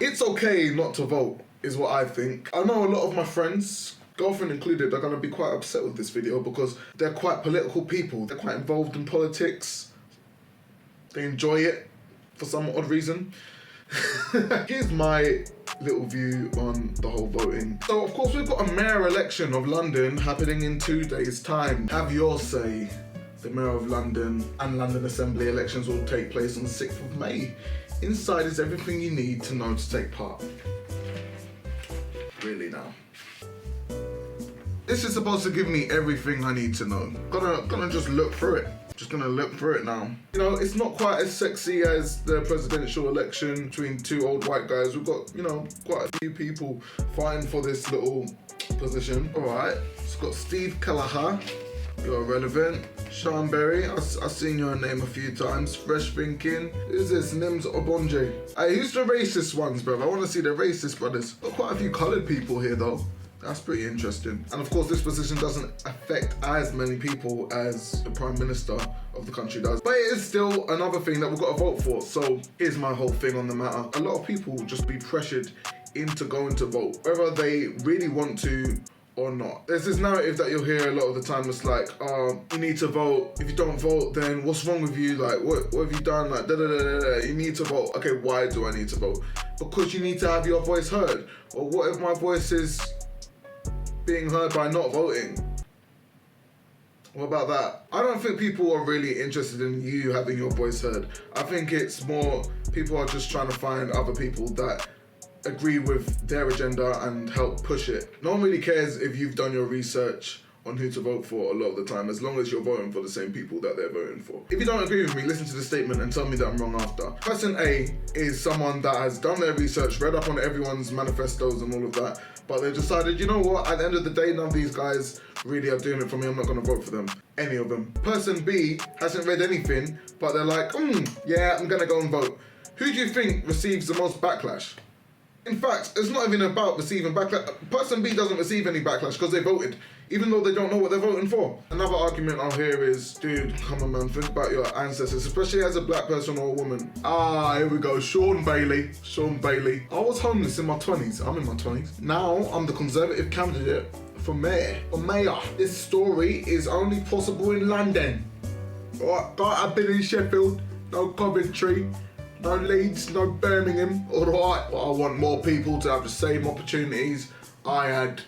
It's okay not to vote, is what I think. I know a lot of my friends, girlfriend included, are going to be quite upset with this video because they're quite political people. They're quite involved in politics. They enjoy it for some odd reason. Here's my little view on the whole voting. So of course we've got a mayor election of London happening in 2 days' time. Have your say. The mayor of London and London Assembly elections will take place on the 6th of May. Inside is everything you need to know to take part. Really now. This is supposed to give me everything I need to know. Gonna just look through it. Just gonna look through it now. You know, it's not quite as sexy as the presidential election between two old white guys. We've got, you know, quite a few people fighting for this little position. All right, it's got Steve Kelleher. You're relevant. Sean Berry, I've seen your name a few times. Fresh Thinking. Who's this? Nims Obonje. Hey, who's the racist ones, bro? I want to see the racist brothers. Got quite a few coloured people here, though. That's pretty interesting. And of course, this position doesn't affect as many people as the Prime Minister of the country does. But it is still another thing that we've got to vote for. So here's my whole thing on the matter. A lot of people will just be pressured into going to vote, whether they really want to or not. There's this narrative that you'll hear a lot of the time. It's like, you need to vote. If you don't vote, then what's wrong with you? Like, what have you done? Like, You need to vote. Okay, why do I need to vote? Because you need to have your voice heard. Or what if my voice is being heard by not voting? What about that? I don't think people are really interested in you having your voice heard. I think it's more people are just trying to find other people that agree with their agenda and help push it. No one really cares if you've done your research on who to vote for a lot of the time, as long as you're voting for the same people that they're voting for. If you don't agree with me, listen to the statement and tell me that I'm wrong after. Person A is someone that has done their research, read up on everyone's manifestos and all of that, but they've decided, you know what, at the end of the day, none of these guys really are doing it for me, I'm not gonna vote for them. Any of them. Person B hasn't read anything, but they're like, yeah, I'm gonna go and vote. Who do you think receives the most backlash? In fact, it's not even about receiving backlash. Person B doesn't receive any backlash because they voted, even though they don't know what they're voting for. Another argument I'll hear is, dude, come on man, think about your ancestors, especially as a black person or a woman. Here we go, Sean Bailey. I was homeless in my 20s, I'm in my 20s. Now I'm the Conservative candidate for mayor. This story is only possible in London. Alright, I've been in Sheffield, no Coventry, no Leeds, no Birmingham. Alright, well, I want more people to have the same opportunities I had.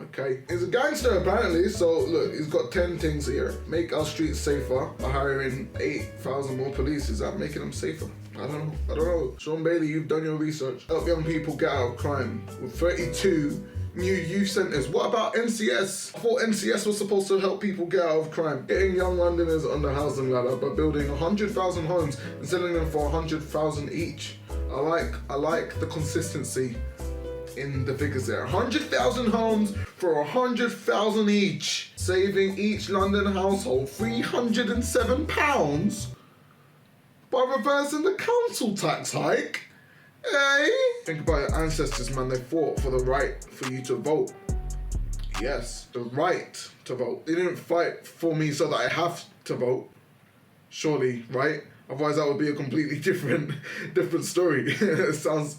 Okay, he's a gangster apparently, so look, he's got 10 things here. Make our streets safer by hiring 8,000 more police. Is that making them safer? I don't know. Sean Bailey, you've done your research. Help young people get out of crime with 32 new youth centres. What about NCS? I thought NCS was supposed to help people get out of crime. Getting young Londoners on the housing ladder by building 100,000 homes and selling them for 100,000 each. I like the consistency in the figures there. 100,000 homes for 100,000 each, saving each London household £307 by reversing the council tax hike. Hey! Think about your ancestors, man. They fought for the right for you to vote. Yes, the right to vote. They didn't fight for me so that I have to vote. Surely, right? Otherwise, that would be a completely different story. It sounds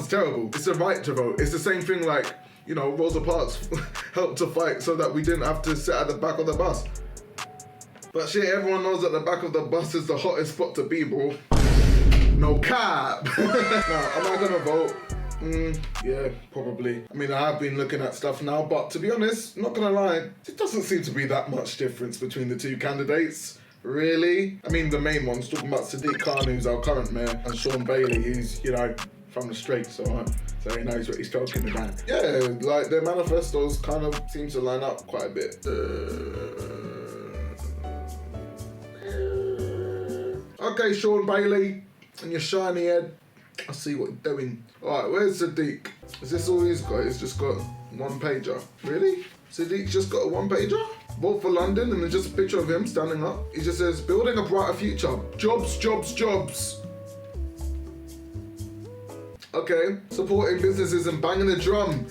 terrible. It's the right to vote. It's the same thing like, you know, Rosa Parks helped to fight so that we didn't have to sit at the back of the bus. But shit, everyone knows that the back of the bus is the hottest spot to be, bro. No cap. Now, am I gonna vote? Yeah, probably. I mean, I have been looking at stuff now, but to be honest, not gonna lie, it doesn't seem to be that much difference between the two candidates. Really? I mean, the main one's talking about Sadiq Khan, who's our current mayor, and Sean Bailey, who's, you know, from the streets, so he knows what he's talking about. Yeah, like, their manifestos kind of seem to line up quite a bit. Okay, Sean Bailey, and your shiny head. I see what you're doing. Alright, where's Sadiq? Is this all he's got? He's just got one pager. Really? Sadiq's just got a one pager? Vote for London, and then just a picture of him standing up. He just says, building a brighter future. Jobs, jobs, jobs. Okay, supporting businesses and banging the drum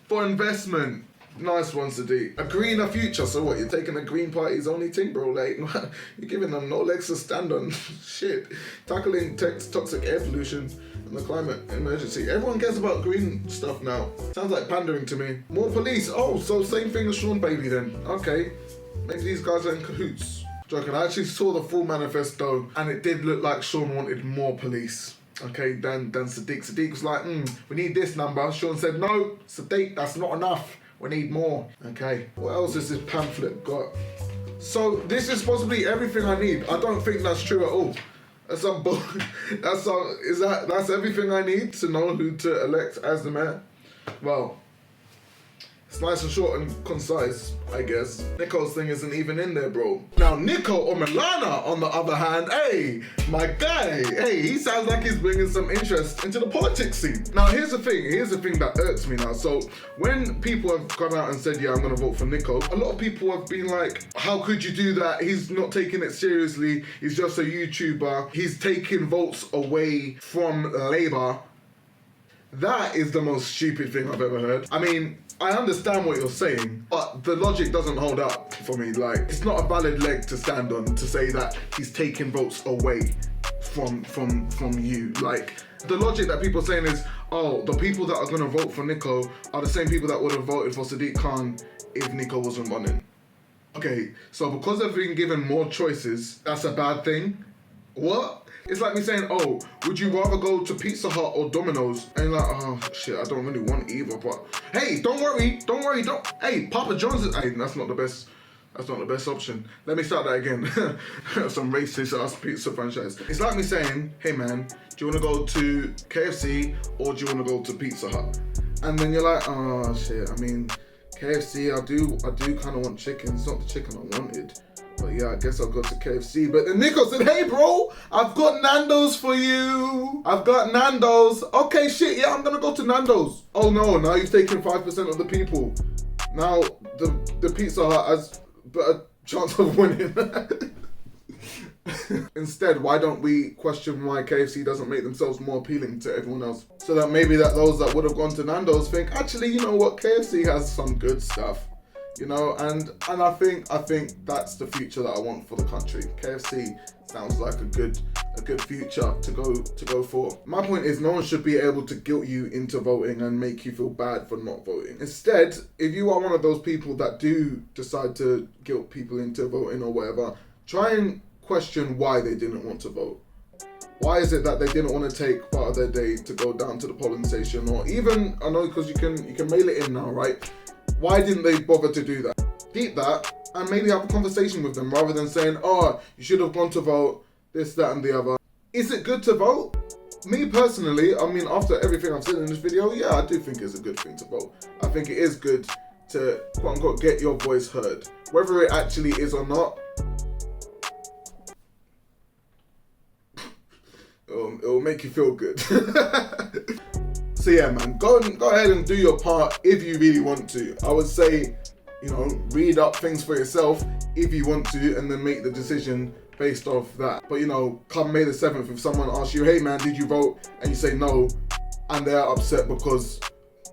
for investment. Nice one, Sadiq. A greener future. So what? You're taking the Green Party's only thing, bro? Like, you're giving them no legs to stand on. Shit. Tackling toxic air pollution and the climate emergency. Everyone cares about green stuff now. Sounds like pandering to me. More police. Oh, so same thing as Sean Bailey then. Okay. Maybe these guys are in cahoots. Joking. I actually saw the full manifesto and it did look like Sean wanted more police. Okay, than Sadiq. Sadiq was like, we need this number. Sean said, no, Sadiq, that's not enough. We need more. Okay, what else has this pamphlet got? So this is possibly everything I need. I don't think that's true at all. That's that's everything I need to know who to elect as the mayor? Well, it's nice and short and concise, I guess. Nico's thing isn't even in there, bro. Now, Nico or Milana, on the other hand, hey, my guy, hey, he sounds like he's bringing some interest into the politics scene. Now, here's the thing that irks me now. So, when people have gone out and said, yeah, I'm gonna vote for Nico, a lot of people have been like, how could you do that? He's not taking it seriously. He's just a YouTuber. He's taking votes away from Labour. That is the most stupid thing I've ever heard. I mean, I understand what you're saying, but the logic doesn't hold up for me. Like, it's not a valid leg to stand on to say that he's taking votes away from you. Like, the logic that people are saying is, oh, the people that are gonna vote for Nico are the same people that would have voted for Sadiq Khan if Nico wasn't running. Okay, so because they've been given more choices, that's a bad thing? What? It's like me saying, oh, would you rather go to Pizza Hut or Domino's? And you're like, oh, shit, I don't really want either, but hey, don't worry, hey, Papa John's is, hey, that's not the best option. Let me start that again. Some racist ass pizza franchise. It's like me saying, hey man, do you want to go to KFC or do you want to go to Pizza Hut? And then you're like, oh shit, I mean, KFC, I do kind of want chicken. It's not the chicken I wanted. But yeah, I guess I'll go to KFC. But then Nico said, hey bro, I've got Nando's for you. I've got Nando's. Okay, shit, yeah, I'm gonna go to Nando's. Oh no, now you've taken 5% of the people. Now the Pizza Hut has a chance of winning. Instead, why don't we question why KFC doesn't make themselves more appealing to everyone else? So that maybe that those that would have gone to Nando's think, actually, you know what, KFC has some good stuff. You know, and I think that's the future that I want for the country. KFC sounds like a good future to go for. My point is, no one should be able to guilt you into voting and make you feel bad for not voting. Instead, if you are one of those people that do decide to guilt people into voting or whatever, try and question why they didn't want to vote. Why is it that they didn't want to take part of their day to go down to the polling station, or even, I know because you can mail it in now, right? Why didn't they bother to do that? Deep that, and maybe have a conversation with them rather than saying, oh, you should have gone to vote, this, that, and the other. Is it good to vote? Me personally, I mean, after everything I've said in this video, yeah, I do think it's a good thing to vote. I think it is good to, quote unquote, get your voice heard. Whether it actually is or not, it'll make you feel good. So yeah, man, go ahead and do your part if you really want to. I would say, you know, read up things for yourself if you want to, and then make the decision based off that. But you know, come May the 7th, if someone asks you, hey man, did you vote? And you say no, and they're upset because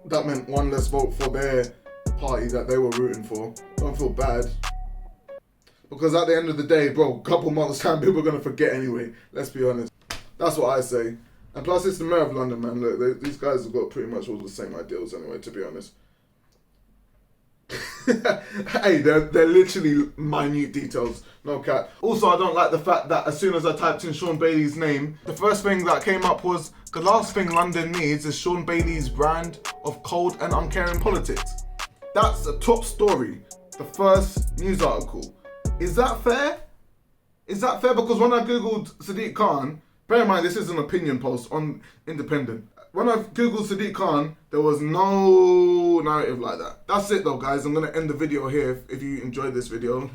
that meant one less vote for their party that they were rooting for, don't feel bad. Because at the end of the day, bro, a couple months time, people are gonna forget anyway. Let's be honest. That's what I say. And plus, it's the mayor of London, man. Look, these guys have got pretty much all the same ideals anyway, to be honest. Hey, they're literally minute details, no cap. Also, I don't like the fact that as soon as I typed in Sean Bailey's name, the first thing that came up was, the last thing London needs is Sean Bailey's brand of cold and uncaring politics. That's a top story. The first news article. Is that fair? Is that fair? Because when I googled Sadiq Khan, bear in mind, this is an opinion post on Independent. When I googled Sadiq Khan, there was no narrative like that. That's it though, guys. I'm going to end the video here if you enjoyed this video.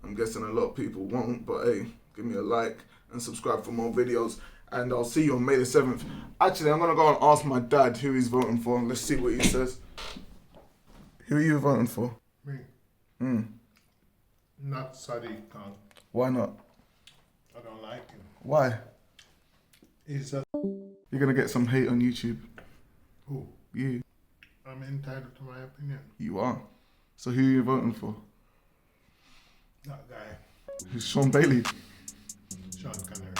I'm guessing a lot of people won't, but hey, give me a like and subscribe for more videos. And I'll see you on May the 7th. Actually, I'm going to go and ask my dad who he's voting for. Let's see what he says. Who are you voting for? Me. Not Sadiq Khan. Why not? I don't like him. Why? He's a... You're going to get some hate on YouTube. Who? You. I'm entitled to my opinion. You are. So who are you voting for? That guy, Who's Sean Bailey? Sean Connery.